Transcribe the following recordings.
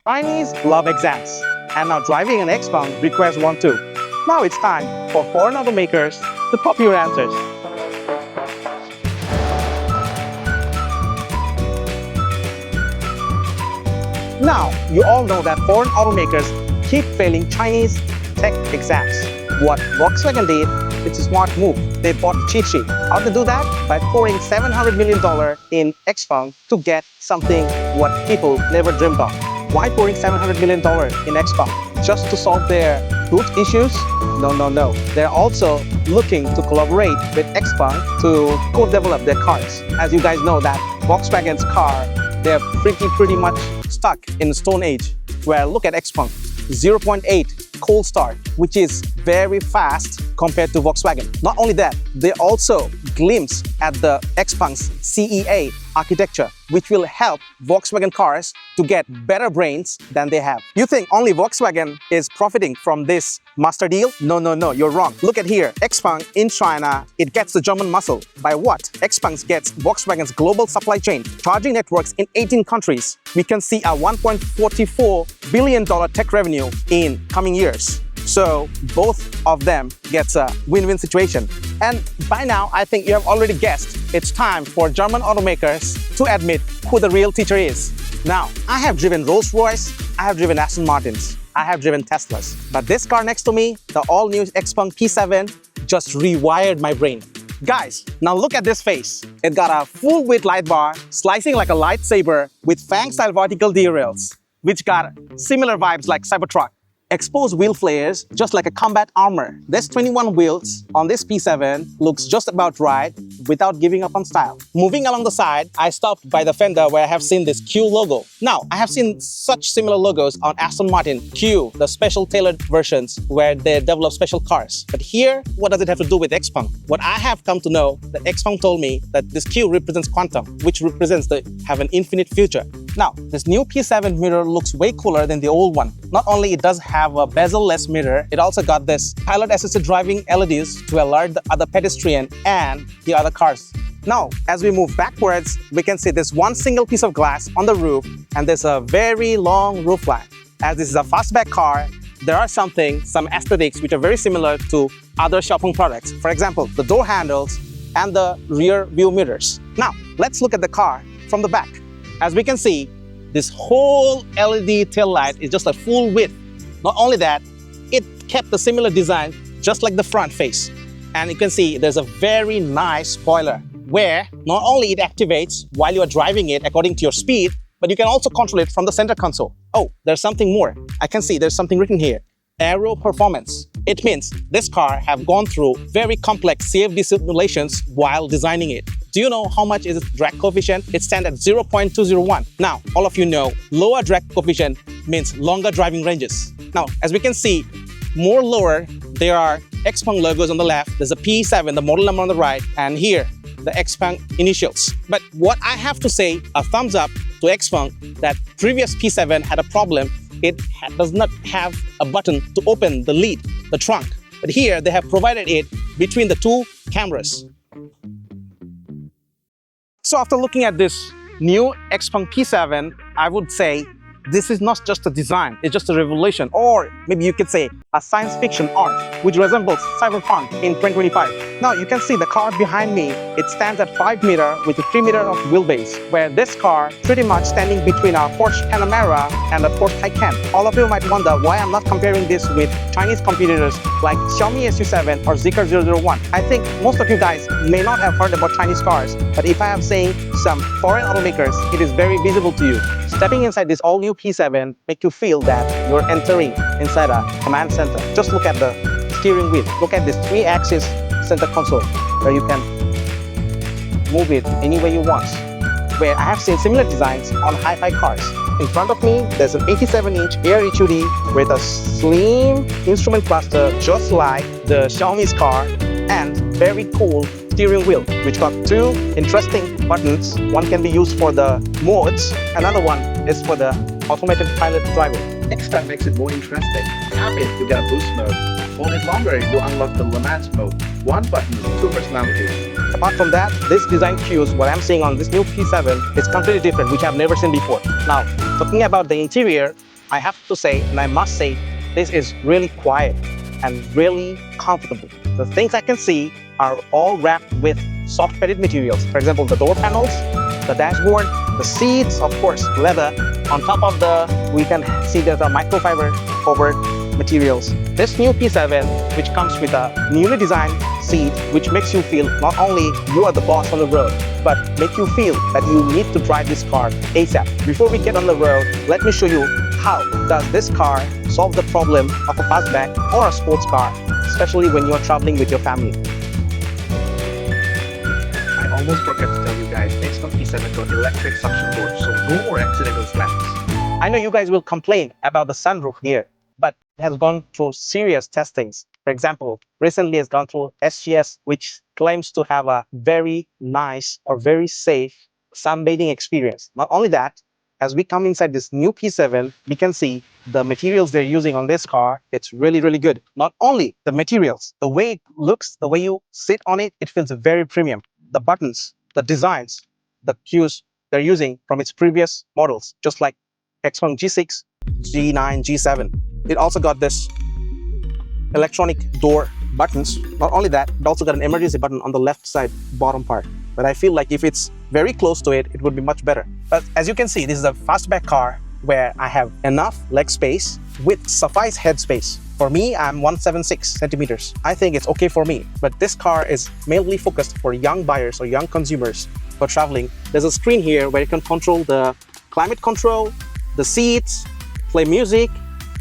Chinese love exams, and now driving an Xpeng requires one too. Now it's time for foreign automakers to pop your answers. Now, you all know that foreign automakers keep failing Chinese tech exams. What Volkswagen did, it's a smart move. They bought a cheat sheet. How to do that? By pouring $700 million in Xpeng to get something what people never dreamed of. Why pouring $700 million in Xpeng? Just to solve their root issues? No. They're also looking to collaborate with Xpeng to co-develop their cars. As you guys know that Volkswagen's car, they're pretty much stuck in the Stone Age. Where look at Xpeng, 0.8 cold start, which is very fast compared to Volkswagen. Not only that, they also glimpse at the Xpeng's CEA architecture, which will help Volkswagen cars to get better brains than they have. You think only Volkswagen is profiting from this master deal? No, you're wrong. Look at here, Xpeng in China, it gets the German muscle. By what? Xpeng gets Volkswagen's global supply chain, charging networks in 18 countries. We can see a $1.44 billion tech revenue in coming years. So both of them gets a win-win situation. And by now, I think you have already guessed, it's time for German automakers to admit who the real teacher is. Now, I have driven Rolls-Royce, I have driven Aston Martins, I have driven Teslas. But this car next to me, the all-new XPeng P7, just rewired my brain. Guys, now look at this face. It got a full-width light bar, slicing like a lightsaber with Fang-style vertical derails, which got similar vibes like Cybertruck. Exposed wheel flares, just like a combat armor. This 21 wheels on this P7 looks just about right without giving up on style. Moving along the side, I stopped by the fender where I have seen this Q logo. Now, I have seen such similar logos on Aston Martin Q, the special tailored versions where they develop special cars. But here, what does it have to do with Xpeng? What I have come to know, that Xpeng told me that this Q represents quantum, which represents the have an infinite future. Now, this new P7 mirror looks way cooler than the old one. Not only it does have a bezel-less mirror, it also got this pilot-assisted driving LEDs to alert the other pedestrian and the other cars. Now, as we move backwards, we can see this one single piece of glass on the roof, and there's a very long roof line. As this is a fastback car, there are some aesthetics which are very similar to other Xpeng products. For example, the door handles and the rear view mirrors. Now, let's look at the car from the back. As we can see, this whole LED tail light is just a full width. Not only that, it kept the similar design just like the front face. And you can see there's a very nice spoiler where not only it activates while you are driving it according to your speed, but you can also control it from the center console. Oh, there's something more. I can see there's something written here. Aero performance. It means this car have gone through very complex CFD simulations while designing it. Do you know how much is its drag coefficient? It stands at 0.201. Now, all of you know, lower drag coefficient means longer driving ranges. Now, as we can see, more lower, there are Xpeng logos on the left, there's a P7, the model number on the right, and here, the Xpeng initials. But what I have to say, a thumbs up to Xpeng, that previous P7 had a problem. It does not have a button to open the lid, the trunk. But here, they have provided it between the two cameras. So after looking at this new XPeng P7, I would say this is not just a design, it's just a revelation, or maybe you could say a science fiction art, which resembles cyberpunk in 2025. Now you can see the car behind me, it stands at 5 meters with a 3 meter of wheelbase, where this car pretty much standing between a Porsche Panamera and a Porsche Taycan. All of you might wonder why I'm not comparing this with Chinese competitors like Xiaomi SU7 or Zeekr 001. I think most of you guys may not have heard about Chinese cars, but if I am saying some foreign automakers, it is very visible to you. Stepping inside this all-new P7 make you feel that you're entering inside a command center. Just look at the steering wheel. Look at this 3-axis center console where you can move it any way you want. Where I have seen similar designs on hi-fi cars. In front of me, there's an 87-inch Air HUD with a slim instrument cluster just like the Xiaomi's car, and very cool steering wheel, which got 2 interesting buttons. One can be used for the modes, another one is for the automated pilot driving. Xpeng makes it more interesting. Tap it, you get a boost mode. Hold it longer, you unlock the Le Mans mode. One button, 2 personalities. Apart from that, this design cues, what I'm seeing on this new P7 is completely different, which I've never seen before. Now, talking about the interior, I have to say, and I must say, this is really quiet and really comfortable. The things I can see are all wrapped with soft padded materials. For example, the door panels, the dashboard, the seats, of course, leather. On top of we can see there's a microfiber covered materials. This new P7, which comes with a newly designed seat, which makes you feel not only you are the boss on the road, but make you feel that you need to drive this car ASAP. Before we get on the road, let me show you how does this car solve the problem of a fastback or a sports car, especially when you're traveling with your family. I almost forgot to tell you guys, XPeng P7 got electric suction doors, so no more accidental slaps. I know you guys will complain about the sunroof here, but it has gone through serious testings. For example, recently it's gone through SGS, which claims to have a very nice or very safe sunbathing experience. Not only that, as we come inside this new P7, we can see the materials they're using on this car. It's really, really good. Not only the materials, the way it looks, the way you sit on it, it feels very premium. The buttons, the designs, the cues they're using from its previous models, just like XPeng G6, G9, G7. It also got this electronic door buttons. Not only that, it also got an emergency button on the left side bottom part. But I feel like if it's very close to it, it would be much better. But as you can see, this is a fastback car where I have enough leg space with suffice head space. For me, I'm 176 centimeters. I think it's okay for me, but this car is mainly focused for young buyers or young consumers for traveling. There's a screen here where you can control the climate control, the seats, play music,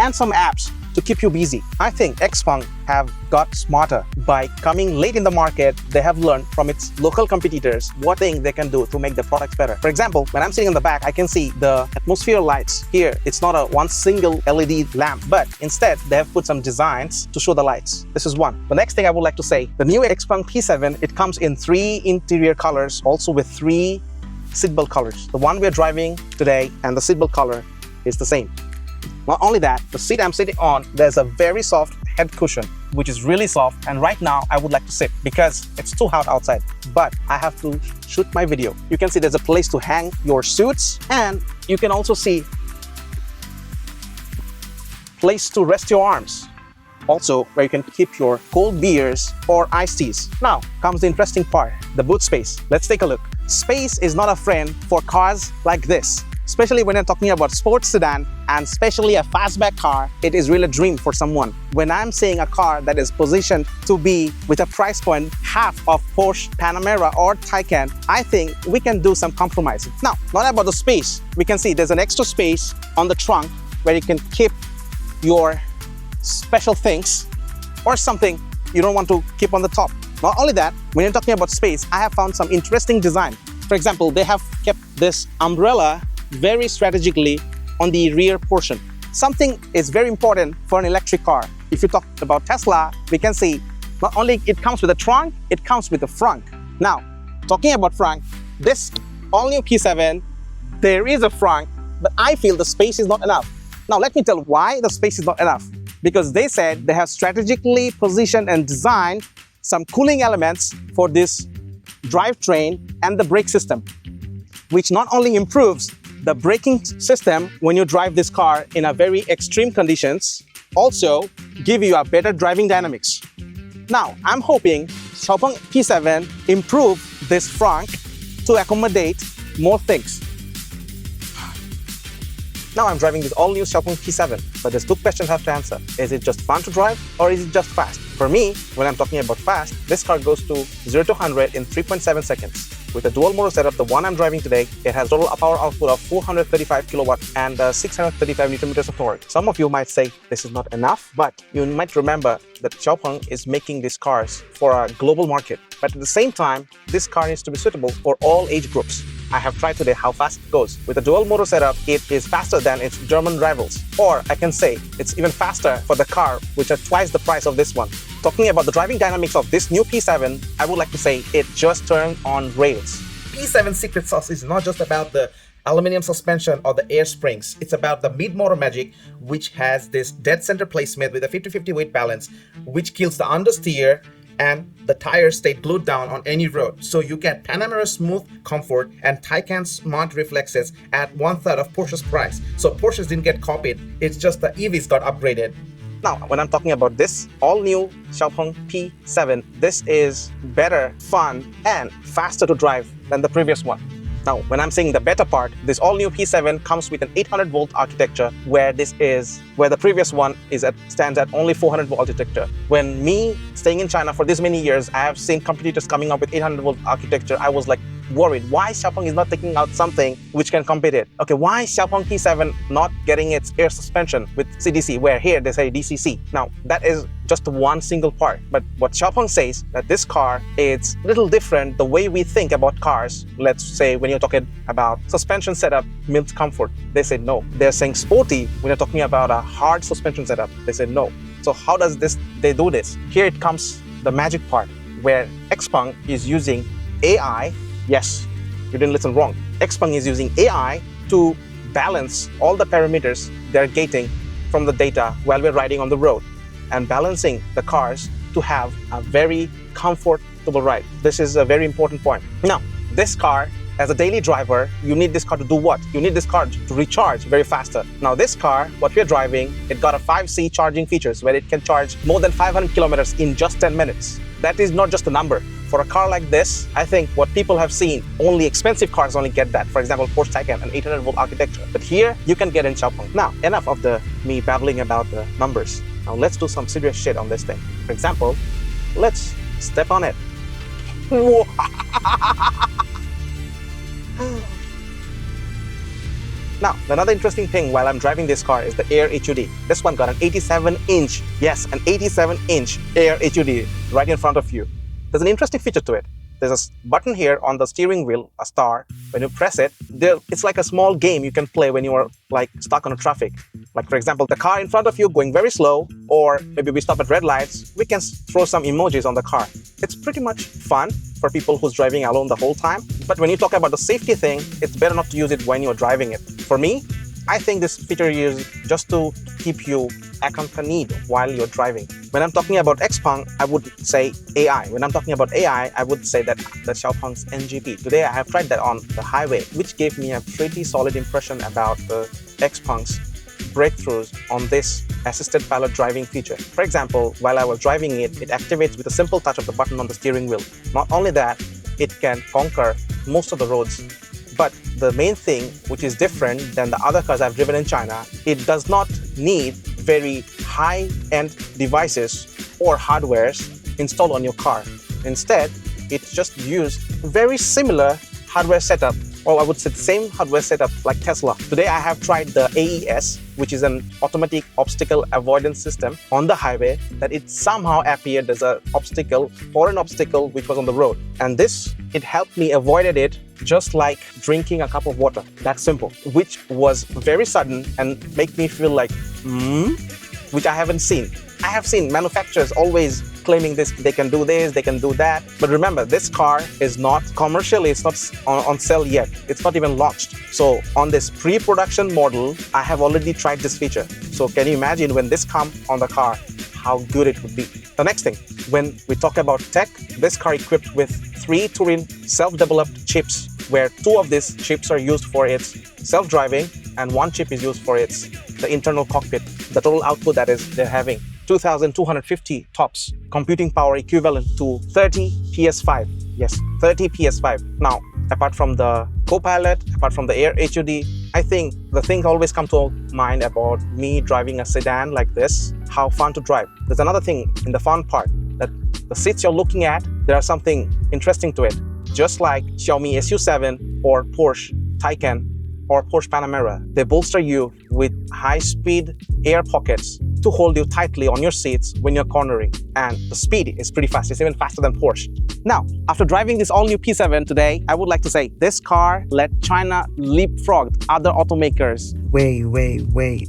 and some apps to keep you busy. I think XPeng have got smarter. By coming late in the market, they have learned from its local competitors what thing they can do to make the products better. For example, when I'm sitting in the back, I can see the atmosphere lights. Here, it's not a one single LED lamp, but instead they have put some designs to show the lights. This is one. The next thing I would like to say, the new XPeng P7, it comes in 3 interior colors, also with 3 seatbelt colors. The one we're driving today and the seatbelt color is the same. Not only that, the seat I'm sitting on, there's a very soft head cushion, which is really soft, and right now I would like to sit because it's too hot outside, but I have to shoot my video. You can see there's a place to hang your suits, and you can also see place to rest your arms. Also, where you can keep your cold beers or iced teas. Now comes the interesting part, the boot space. Let's take a look. Space is not a friend for cars like this. Especially when I'm talking about sports sedan and especially a fastback car, it is really a dream for someone. When I'm saying a car that is positioned to be with a price point half of Porsche Panamera or Taycan, I think we can do some compromise. Now, not about the space. We can see there's an extra space on the trunk where you can keep your special things or something you don't want to keep on the top. Not only that, when you're talking about space, I have found some interesting design. For example, they have kept this umbrella very strategically on the rear portion. Something is very important for an electric car. If you talk about Tesla, we can see not only it comes with a trunk, it comes with a frunk. Now, talking about frunk, this all-new P7, there is a frunk, but I feel the space is not enough. Now, let me tell why the space is not enough. Because they said they have strategically positioned and designed some cooling elements for this drivetrain and the brake system, which not only improves the braking system when you drive this car in a very extreme conditions, also give you a better driving dynamics. Now, I'm hoping XPeng P7 improve this frunk to accommodate more things. Now I'm driving this all-new XPeng P7, but there's 2 questions I have to answer. Is it just fun to drive or is it just fast? For me, when I'm talking about fast, this car goes to 0 to 100 in 3.7 seconds. With a dual motor setup, the one I'm driving today, it has total power output of 435 kilowatts and 635 Newton meters of torque. Some of you might say this is not enough, but you might remember that XPeng is making these cars for a global market. But at the same time, this car needs to be suitable for all age groups. I have tried today how fast it goes. With a dual motor setup, it is faster than its German rivals. Or I can say it's even faster for the car, which are twice the price of this one. Talking about the driving dynamics of this new P7, I would like to say it just turned on rails. P7 secret sauce is not just about the aluminum suspension or the air springs. It's about the mid-motor magic, which has this dead center placement with a 50-50 weight balance, which kills the understeer and the tires stay glued down on any road. So you get Panamera's smooth comfort and Taycan's smart reflexes at 1/3 of Porsche's price. So Porsches didn't get copied, it's just the EVs got upgraded. Now, when I'm talking about this all-new XPeng P7, this is better, fun, and faster to drive than the previous one. Now, when I'm saying the better part, this all-new P7 comes with an 800-volt architecture, where the previous one stands at only 400-volt architecture. When me staying in China for this many years, I have seen competitors coming up with 800-volt architecture. I was like worried, why XPeng is not taking out something which can compete it? Okay, why XPeng P7 not getting its air suspension with CDC, where here they say DCC? Now, that is just one single part. But what XPeng says that this car is a little different the way we think about cars. Let's say when you're talking about suspension setup means comfort, they say no. They're saying sporty when you're talking about a hard suspension setup, they say no. So how does they do this? Here it comes the magic part, where XPeng is using AI. Yes, you didn't listen wrong. XPeng is using AI to balance all the parameters they're getting from the data while we're riding on the road, and balancing the cars to have a very comfortable ride. This is a very important point. Now, this car, as a daily driver, you need this car to do what? You need this car to recharge very faster. Now, this car, what we're driving, it got a 5C charging features where it can charge more than 500 kilometers in just 10 minutes. That is not just a number. For a car like this, I think what people have seen, only expensive cars only get that. For example, Porsche Taycan, an 800-volt architecture. But here, you can get in XPeng. Now, enough of me babbling about the numbers. Now, let's do some serious shit on this thing. For example, let's step on it. Now, another interesting thing while I'm driving this car is the Air HUD. This one got an 87-inch, yes, an 87-inch Air HUD right in front of you. There's an interesting feature to it. There's a button here on the steering wheel, a star. When you press it, it's like a small game you can play when you are like stuck on a traffic. Like, for example, the car in front of you going very slow, or maybe we stop at red lights, we can throw some emojis on the car. It's pretty much fun for people who's driving alone the whole time. But when you talk about the safety thing, it's better not to use it when you're driving it. For me, I think this feature is just to keep you accompanied while you're driving. When I'm talking about XPeng, I would say AI. When I'm talking about AI, I would say that the XPeng's NGP. Today, I have tried that on the highway, which gave me a pretty solid impression about the XPeng's breakthroughs on this assisted pilot driving feature. For example, while I was driving it, it activates with a simple touch of the button on the steering wheel. Not only that, it can conquer most of the roads. But the main thing, which is different than the other cars I've driven in China, it does not need very high-end devices or hardwares installed on your car. Instead, it just used very similar hardware setup, or I would say the same hardware setup like Tesla. Today, I have tried the AES, which is an automatic obstacle avoidance system on the highway, that it somehow appeared as an obstacle which was on the road. And this, it helped me avoided it just like drinking a cup of water. That's simple, which was very sudden and make me feel like, which I haven't seen. I have seen manufacturers always claiming this, they can do this, they can do that. But remember, this car is not commercially, it's not on sale yet. It's not even launched. So on this pre-production model, I have already tried this feature. So can you imagine when this comes on the car, how good it would be? The next thing, when we talk about tech, this car equipped with 3 Turin self-developed chips, where 2 of these chips are used for its self-driving and 1 chip is used for the internal cockpit. The total output that is they're having 2,250 TOPS, computing power equivalent to 30 PS5. Yes, 30 PS5. Now, apart from the co-pilot, apart from the Air HUD, I think the thing always come to mind about me driving a sedan like this, how fun to drive. There's another thing in the fun part, that the seats you're looking at, there are something interesting to it. Just like Xiaomi SU7 or Porsche Taycan or Porsche Panamera, they bolster you with high-speed air pockets to hold you tightly on your seats when you're cornering. And the speed is pretty fast. It's even faster than Porsche. Now, after driving this all-new P7 today, I would like to say this car let China leapfrog other automakers way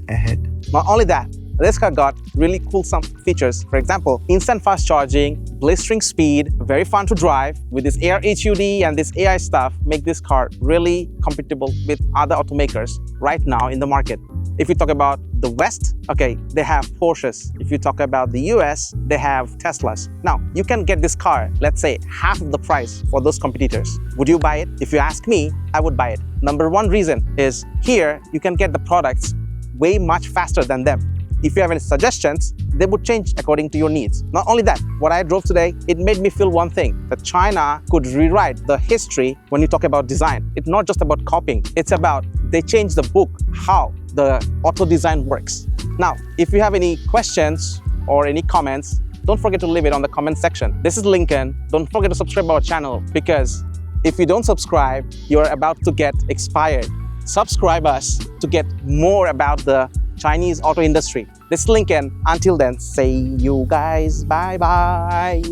ahead. Not only that, this car got really cool some features. For example, instant fast charging, blistering speed, very fun to drive. With this Air HUD and this AI stuff, make this car really compatible with other automakers right now in the market. If you talk about the West, okay, they have Porsches. If you talk about the US, they have Teslas. Now, you can get this car, let's say, half of the price for those competitors. Would you buy it? If you ask me, I would buy it. Number one reason is here, you can get the products way much faster than them. If you have any suggestions, they would change according to your needs. Not only that, what I drove today, it made me feel one thing, that China could rewrite the history when you talk about design. It's not just about copying, it's about they changed the book, how the auto design works. Now, if you have any questions or any comments, don't forget to leave it on the comment section. This is Lincoln. Don't forget to subscribe to our channel, because if you don't subscribe, you're about to get expired. Subscribe us to get more about the Chinese auto industry. This is Lincoln. Until then, say you guys bye-bye.